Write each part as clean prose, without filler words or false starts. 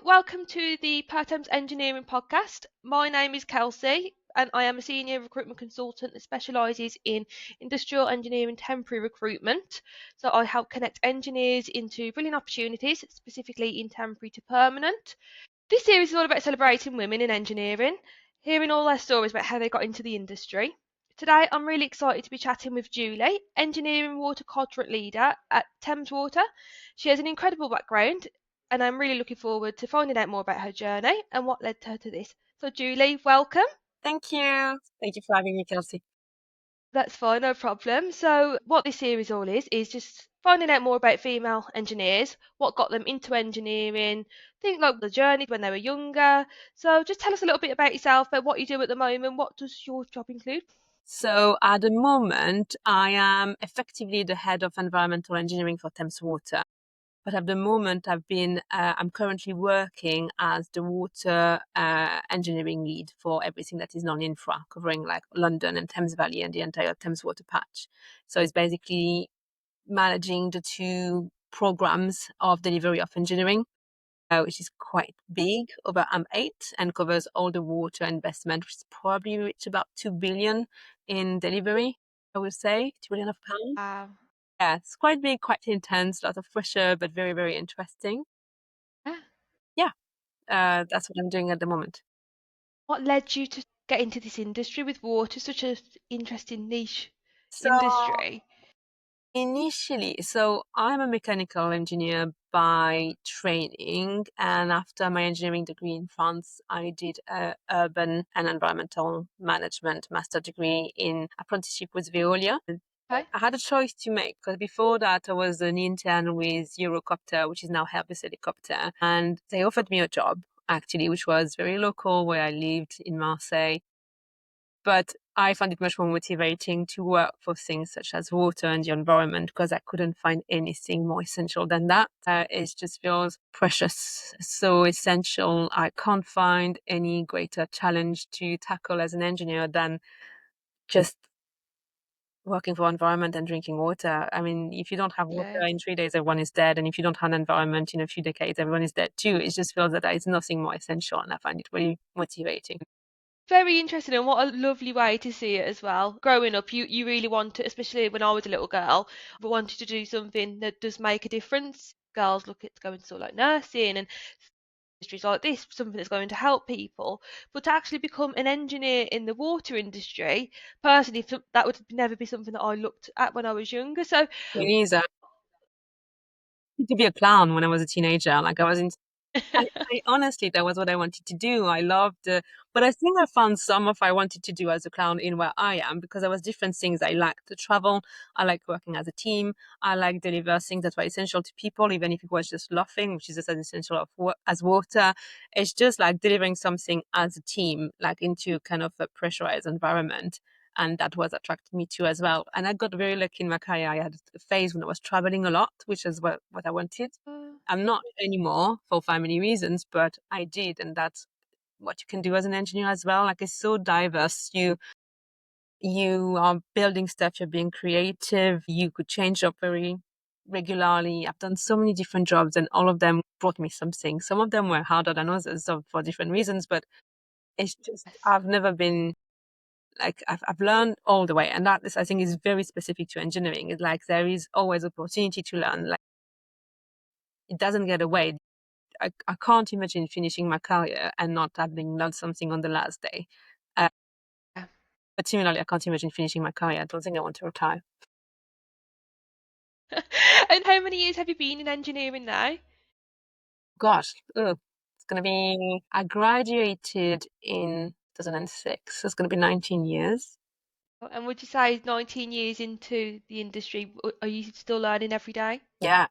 welcome to the Pertemps Engineering podcast. My name is Kelsie and I am a senior recruitment consultant that specialises in industrial engineering temporary recruitment. So I help connect engineers into brilliant opportunities, specifically in temporary to permanent. This series is all about celebrating women in engineering, hearing all their stories about how they got into the industry. Today, I'm really excited to be chatting with Julie, Engineering Water Quadrant Leader at Thames Water. She has an incredible background, and I'm really looking forward to finding out more about her journey and what led her to this. So, Julie, welcome. Thank you. Thank you for having me, Kelsie. That's fine, no problem. So, what this series all is just finding out more about female engineers, what got them into engineering, think like the journey when they were younger. So, just tell us a little bit about yourself, about what you do at the moment. What does your job include? So at the moment, I am effectively the head of environmental engineering for Thames Water. But at the moment, I'm currently working as the water engineering lead for everything that is non-infra, covering like London and Thames Valley and the entire Thames Water patch. So it's basically managing the two programs of delivery of engineering, which is quite big, over M8, and covers all the water investment, which is probably reached about 2 billion in delivery, I would say, 2 billion of pounds. Wow. Yeah, it's quite big, quite intense, lots of pressure, but very, very interesting. Yeah. Yeah, that's what I'm doing at the moment. What led you to get into this industry with water, such an interesting niche So industry? so I'm a mechanical engineer by training, and after my engineering degree in France, I did a urban and environmental management master degree in apprenticeship with Veolia. Okay. I had a choice to make because before that I was an intern with Eurocopter, which is now Airbus Helicopter, and they offered me a job actually, which was very local where I lived in Marseille. But I found it much more motivating to work for things such as water and the environment because I couldn't find anything more essential than that. It just feels precious, so essential. I can't find any greater challenge to tackle as an engineer than just working for environment and drinking water. I mean, if you don't have water Yeah. in 3 days, everyone is dead. And if you don't have an environment in a few decades, everyone is dead too. It just feels that there is nothing more essential. And I find it really motivating. Very interesting, and what a lovely way to see it as well. Growing up, you really wanted, especially when I was a little girl, but wanted to do something that does make a difference. Girls look at going to sort of like nursing and industries like this, something that's going to help people. But to actually become an engineer in the water industry, personally, that would never be something that I looked at when I was younger. So, Really is to be a clown when I was a teenager. Like I was in I honestly, that was what I wanted to do. I loved, but I think I found some of I wanted to do as a clown in where I am because there was different things. I liked to travel. I like working as a team. I like deliver things that were essential to people, even if it was just laughing, which is just as essential as water. It's just like delivering something as a team, like into kind of a pressurized environment. And that was attracted me too as well. And I got very lucky in my career. I had a phase when I was traveling a lot, which is what I wanted. I'm not anymore for family reasons, but I did, and that's what you can do as an engineer as well. Like it's so diverse. You are building stuff, you're being creative, you could change job very regularly. I've done so many different jobs and all of them brought me something. Some of them were harder than others for different reasons, but it's just yes. I've never been like I've learned all the way, and that is I think is very specific to engineering. It's like there is always opportunity to learn. Like it doesn't get away. I can't imagine finishing my career and not having learned something on the last day. Uh, Yeah. but similarly, I can't imagine finishing my career. I don't think I want to retire. And how many years have you been in engineering now? Gosh, it's going to be, I graduated in 2006. So it's going to be 19 years. And would you say 19 years into the industry, are you still learning every day? Yeah,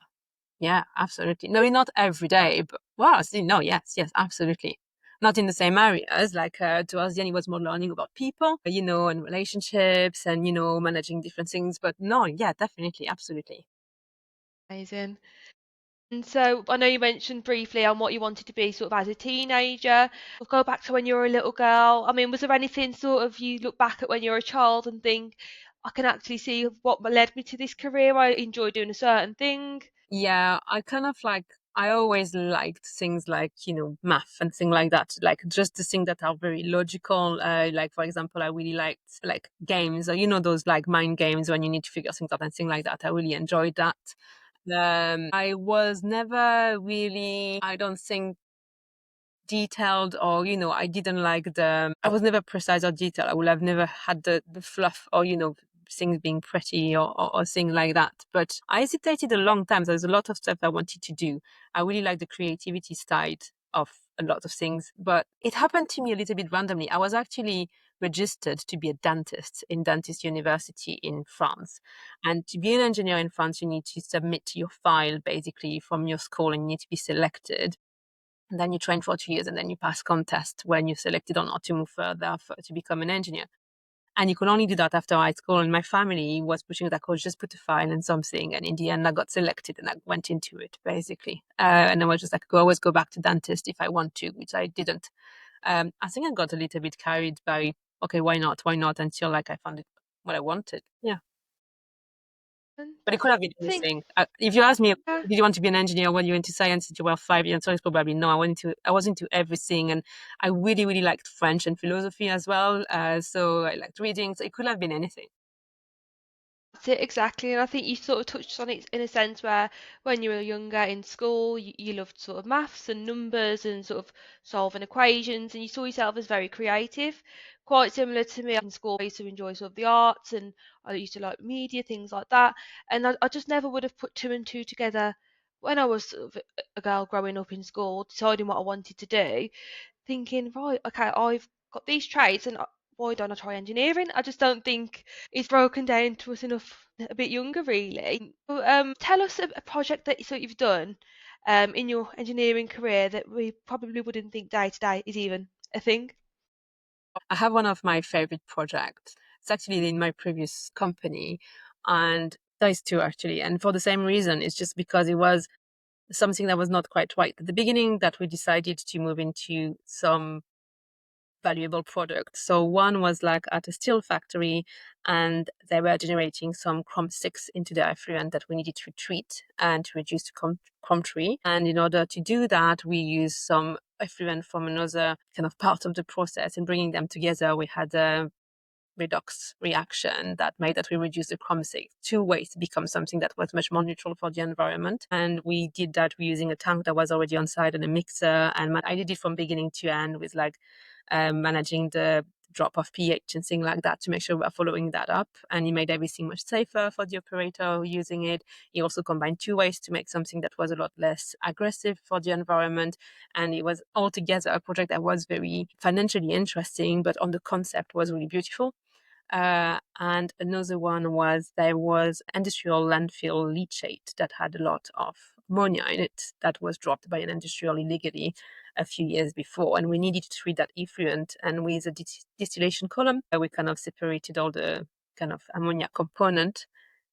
yeah, absolutely. No, not every day, but well, no, yes, absolutely. Not in the same areas. Like towards the end, it was more learning about people, and relationships and, managing different things. But no, yeah, definitely, absolutely. Amazing. And so I know you mentioned briefly on what you wanted to be sort of as a teenager. We'll go back to when you were a little girl. I mean, was there anything sort of you look back at when you were a child and think, I can actually see what led me to this career? I enjoy doing a certain thing. Yeah, I kind of like I always liked things like, math and things like that, like just the things that are very logical. Like, for example, I really liked like games or, those like mind games when you need to figure things out and things like that. I really enjoyed that. I was never really, I don't think, detailed or, I didn't like I was never precise or detailed. I would have never had the fluff or, things being pretty or things like that. But I hesitated a long time. There's a lot of stuff I wanted to do. I really like the creativity side of a lot of things, but it happened to me a little bit randomly. I was actually registered to be a dentist in Dentist University in France. And to be an engineer in France, you need to submit your file basically from your school and you need to be selected. And then you train for 2 years and then you pass contest when you're selected or not to move further to become an engineer. And you could only do that after high school. And my family was pushing that coach, just put a file and something. And in the end, I got selected and I went into it basically. And I was just like, I always go back to dentist if I want to, which I didn't. I think I got a little bit carried by, okay, why not? Why not? Until like I found it what I wanted. Yeah. And But it could have been I think, anything. If you ask me, yeah, did you want to be an engineer when you went to science since you were 5 years? So it's probably no. I was into everything, and I really, really liked French and philosophy as well. So I liked reading. So it could have been anything. that's it exactly. And I think you sort of touched on it in a sense where when you were younger in school, you loved sort of maths and numbers and sort of solving equations, and you saw yourself as very creative. Quite similar to me in school, I used to enjoy sort of the arts and I used to like media, things like that. And I just never would have put two and two together when I was sort of a girl growing up in school, deciding what I wanted to do, thinking, right, okay, I've got these traits and why don't I try engineering? I just don't think it's broken down to us enough a bit younger, really. So, tell us a project that you've done in your engineering career that we probably wouldn't think day to day is even a thing. I have one of my favorite projects. It's actually in my previous company, and those two actually. And for the same reason, it's just because it was something that was not quite right at the beginning that we decided to move into some valuable product. So one was like at a steel factory and they were generating some chrome 6 into the effluent that we needed to treat and to reduce the chrome tree. And in order to do that, we used some effluent from another kind of part of the process and bringing them together. We had a redox reaction that made that we reduce the chrome 6 to waste become something that was much more neutral for the environment. And we did that using a tank that was already on site and a mixer. And I did it from beginning to end with like managing the drop of pH and things like that to make sure we're following that up. And he made everything much safer for the operator using it. He also combined two ways to make something that was a lot less aggressive for the environment. And it was altogether a project that was very financially interesting, but on the concept was really beautiful. And another one was there was industrial landfill leachate that had a lot of ammonia in it that was dropped by an industrial illegally a few years before. And we needed to treat that effluent. And with a distillation column, we kind of separated all the kind of ammonia component,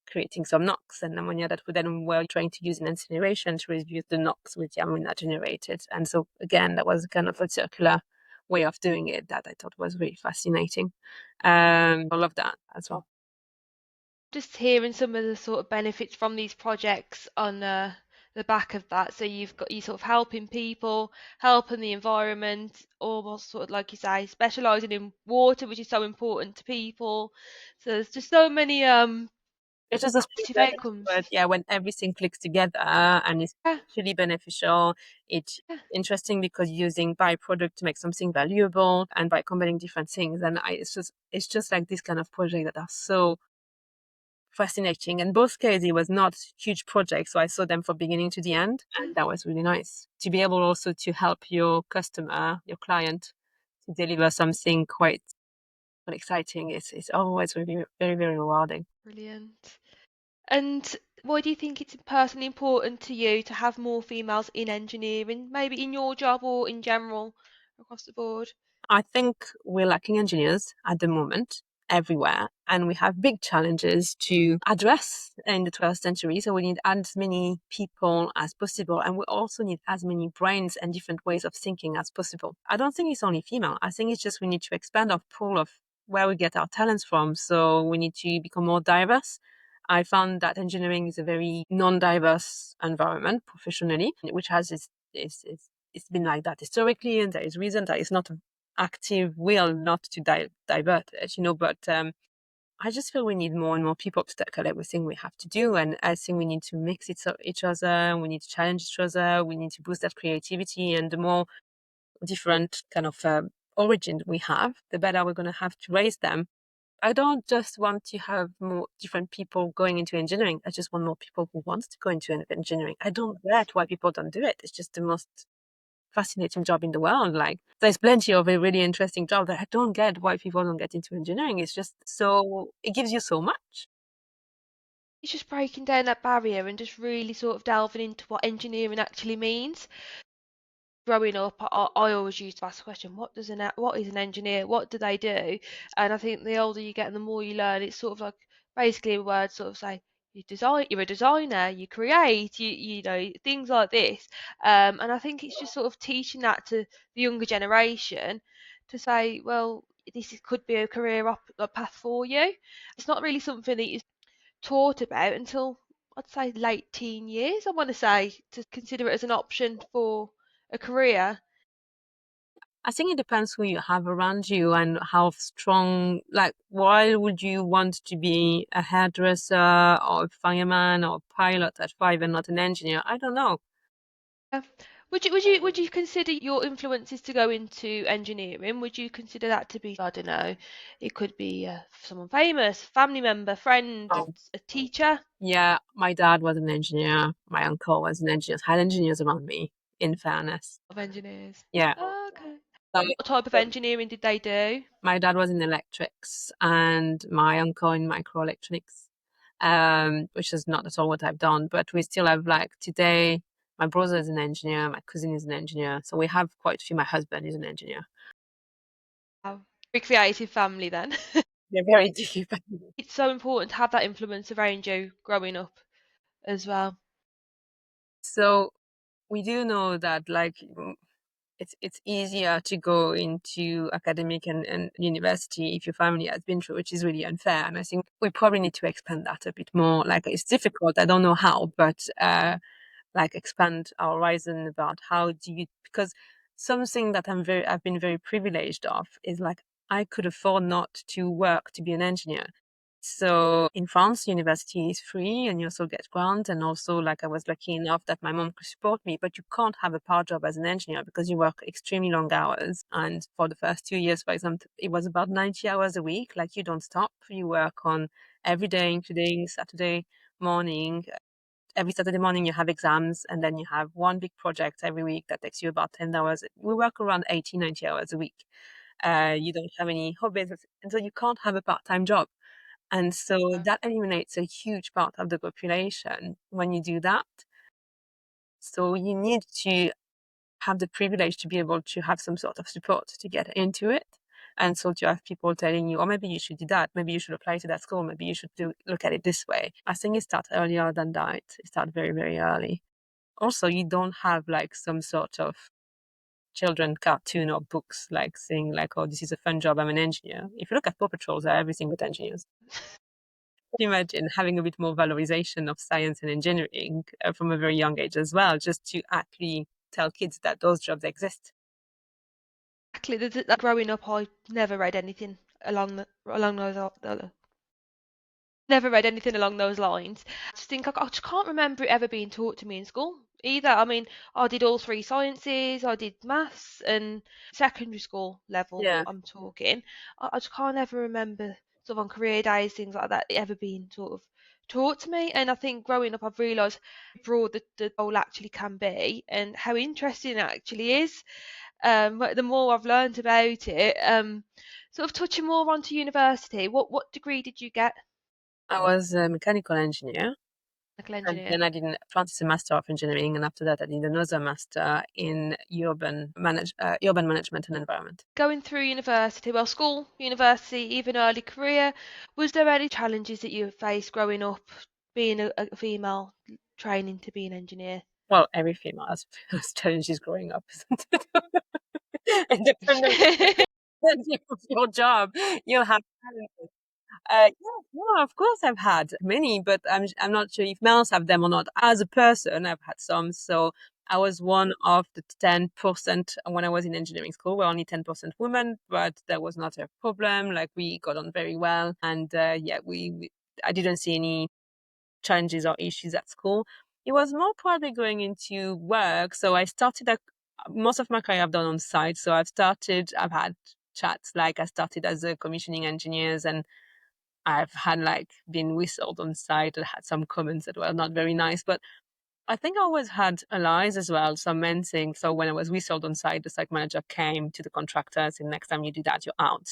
creating some NOx and ammonia that we then were trying to use in incineration to reduce the NOx with the ammonia generated. And so again, that was kind of a circular way of doing it that I thought was really fascinating. I love that as well. Just hearing some of the sort of benefits from these projects on the back of that. So you've got you sort of helping people, helping the environment, almost sort of like you say, specialising in water, which is so important to people. So there's just so many It's just a positive sprinkler, outcomes. but yeah, when everything clicks together and it's Yeah, actually beneficial, it's yeah. interesting because you're using byproduct to make something valuable and by combining different things. And it's just like this kind of project that are so fascinating. In both cases, it was not huge projects, so I saw them from beginning to the end, and that was really nice to be able also to help your customer, your client, to deliver something quite exciting. It's always really very very rewarding. Brilliant. And why do you think it's personally important to you to have more females in engineering, maybe in your job or in general across the board? I think we're lacking engineers at the moment everywhere, and we have big challenges to address in the 12th century. So we need as many people as possible, and we also need as many brains and different ways of thinking as possible. I don't think it's only female. I think it's just we need to expand our pool of where we get our talents from. So we need to become more diverse. I found that engineering is a very non-diverse environment professionally, which has it's been like that historically, and there is reason that it's not an active will not to divert it, but I just feel we need more and more people to tackle everything we have to do. And I think we need to mix each other. We need to challenge each other. We need to boost that creativity. And the more different kind of origin we have, the better we're going to have to raise them. I don't just want to have more different people going into engineering. I just want more people who want to go into engineering. I don't get why people don't do it. It's just the most fascinating job in the world. Like, there's plenty of a really interesting job that I don't get why people don't get into engineering. It's just so, it gives you so much. It's just breaking down that barrier and just really sort of delving into what engineering actually means. Growing up, I always used to ask the question, what is an engineer? What do they do? And I think the older you get and the more you learn, it's sort of like basically a word sort of say you're a designer, you create, you know, things like this. And I think it's just sort of teaching that to the younger generation to say, well, could be a career a path for you. It's not really something that is taught about until I'd say late teen years, I want to say, to consider it as an option for a career. I think it depends who you have around you and how strong, like, why would you want to be a hairdresser or a fireman or a pilot at 5 and not an engineer? I don't know. Yeah. Would you consider your influences to go into engineering? Would you consider that to be, I don't know, it could be someone famous, family member, friend, Oh, a teacher yeah, my dad was an engineer. My uncle was an engineer. I had engineers around me, in fairness. of engineers? Yeah. Oh, okay. So, And what type of engineering did they do? my dad was in electrics and my uncle in microelectronics, which is not at all what I've done. But we still have, like, today, my brother is an engineer, my cousin is an engineer. So we have quite a few. My husband is an engineer. Wow. Very creative family then. They're very deep. It's so important to have that influence around you growing up as well. So we do know that, like, it's easier to go into academic and university if your family has been through, which is really unfair. And I think we probably need to expand that a bit more. Like, it's difficult. I don't know how, but like, expand our horizon about how do you, because something that I've been very privileged of is, like, I could afford not to work to be an engineer. So in France, university is free and you also get grants. And also, like, I was lucky enough that my mom could support me, but you can't have a part job as an engineer because you work extremely long hours. And for the first 2 years, for example, it was about 90 hours a week. Like, you don't stop. You work on every day, including Saturday morning. Every Saturday morning you have exams, and then you have one big project every week that takes you about 10 hours. We work around 80, 90 hours a week. You don't have any hobbies, and so you can't have a part-time job. And so that eliminates a huge part of the population when you do that. So you need to have the privilege to be able to have some sort of support to get into it. And so to have people telling you, oh, maybe you should do that. Maybe you should apply to that school. Maybe you should look at it this way. I think it starts earlier than that. It starts very, very early. Also, you don't have, like, some sort of children cartoon or books, like, saying, like, oh, this is a fun job, I'm an engineer. If you look at Paw Patrol, they're everything but engineers. Imagine having a bit more valorization of science and engineering from a very young age as well, just to actually tell kids that those jobs exist. Exactly. Growing up, I never read anything along those never read anything along those lines. I just can't remember it ever being taught to me in school either. I mean, I did all three sciences, I did maths and secondary school level, Yeah, I'm talking. I just can't ever remember sort of on career days, things like that, it ever being sort of taught to me. And I think growing up, I've realised how broad the role actually can be and how interesting it actually is. But the more I've learned about it, sort of touching more onto university, what degree did you get? I was a mechanical engineer, Mechanical and engineer. then I did an apprentice master of engineering, and after that I did another master in urban management and environment. Going through university, well, school, university, even early career, was there any challenges that you faced growing up, being a female, training to be an engineer? Well, every female has challenges growing up, isn't it? Independent of your job, you'll have challenges. Yeah, of course I've had many, but I'm not sure if males have them or not. As a person, I've had some. So I was one of the 10% when I was in engineering school. We're only 10% women, but that was not a problem. Like we got on very well, and yeah, I didn't see any challenges or issues at school. It was more probably going into work. So I started most of my career I've done on site. So I've had chats like I started as a commissioning engineers and I've had like been whistled on site and had some comments that were not very nice. But I think I always had allies as well. Some men saying, so when I was whistled on site, the site manager came to the contractor saying, next time you do that, you're out.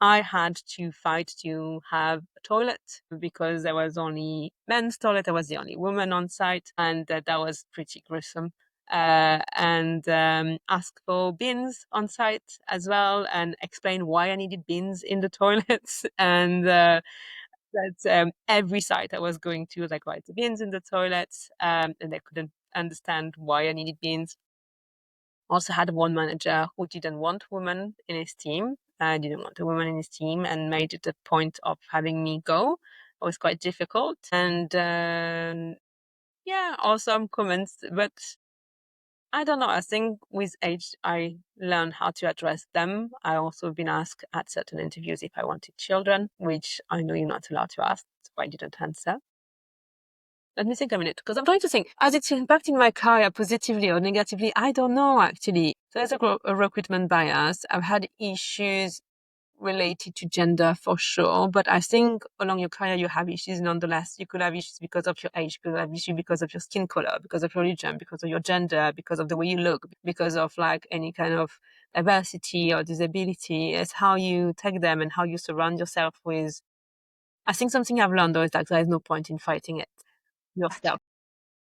I had to fight to have a toilet because there was only men's toilet. I was the only woman on site, and that was pretty gruesome. And ask for bins on site as well, and explain why I needed bins in the toilets. And that every site I was going to was like, why the bins in the toilets? And they couldn't understand why I needed bins. Also had one manager who didn't want women in his team. Didn't want a woman in his team and made it a point of having me go. It was quite difficult. And yeah, also some comments, but I don't know. I think with age, I learned how to address them. I also been asked at certain interviews if I wanted children, which I know you're not allowed to ask, so I didn't answer. Let me think a minute, because I'm trying to think, has it impacted my career positively or negatively? I don't know, actually. So there's a recruitment bias. I've had issues related to gender for sure, but I think along your career you have issues nonetheless. You could have issues because of your age, you could have issues because of your skin color, because of your religion, because of your gender, because of the way you look, because of like any kind of diversity or disability. It's how you take them and how you surround yourself with. I think something I've learned though is that there is no point in fighting it yourself.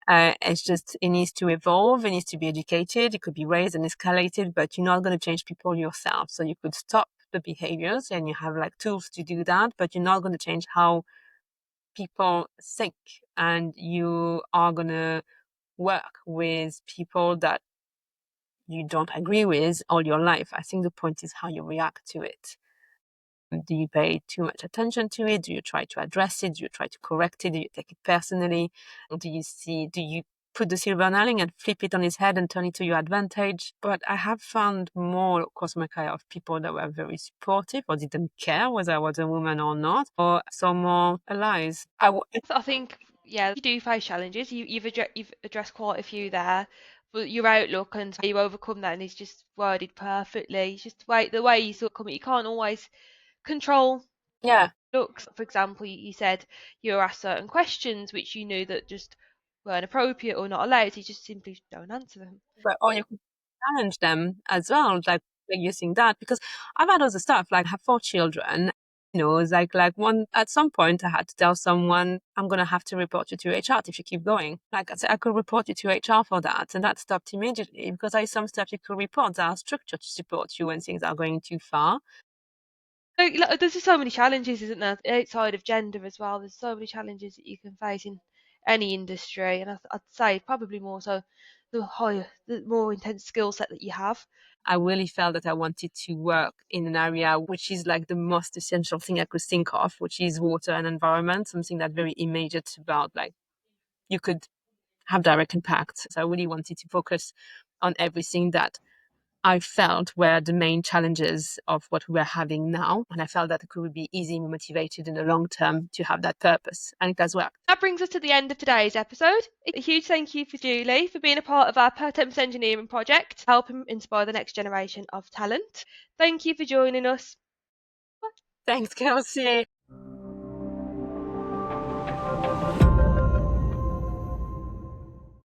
It's just, it needs to evolve, it needs to be educated, it could be raised and escalated, but you're not going to change people yourself. So you could stop the behaviors and you have like tools to do that, but you're not going to change how people think. And you are going to work with people that you don't agree with all your life. I think the point is how you react to it. Do you pay too much attention to it? Do you try to address it? Do you try to correct it? Do you take it personally? Do you put the silver lining and flip it on its head and turn it to your advantage? But I have found more, of course, my career of people that were very supportive or didn't care whether I was a woman or not, or some more allies. I think, yeah, you do face challenges. You've addressed quite a few there, but your outlook and how you overcome that and is just worded perfectly. It's just the way you sort of come, you can't always control Yeah, looks. For example, you said you were asked certain questions which you knew that just weren't appropriate or not allowed, so you just simply don't answer them. but or you could challenge them as well, like using that because I've had other stuff. Like I have 4 children. It's like one at some point I had to tell someone I'm gonna have to report you to HR if you keep going. Like I said, I could report you to HR for that, and that stopped immediately because there is some stuff you could report that are structured to support you when things are going too far. So, like, there's just so many challenges, isn't there, outside of gender as well? There's so many challenges that you can face in any industry, and I'd say probably more so the more intense skill set that you have. I really felt that I wanted to work in an area which is like the most essential thing I could think of, which is water and environment, something that very immediate about like you could have direct impact. So I really wanted to focus on everything that I felt were the main challenges of what we were having now. And I felt that it could be easy and motivated in the long term to have that purpose. And it has worked. That brings us to the end of today's episode. A huge thank you for Julie for being a part of our Pertemps Engineering project, helping inspire the next generation of talent. Thank you for joining us. Thanks, Kelsie.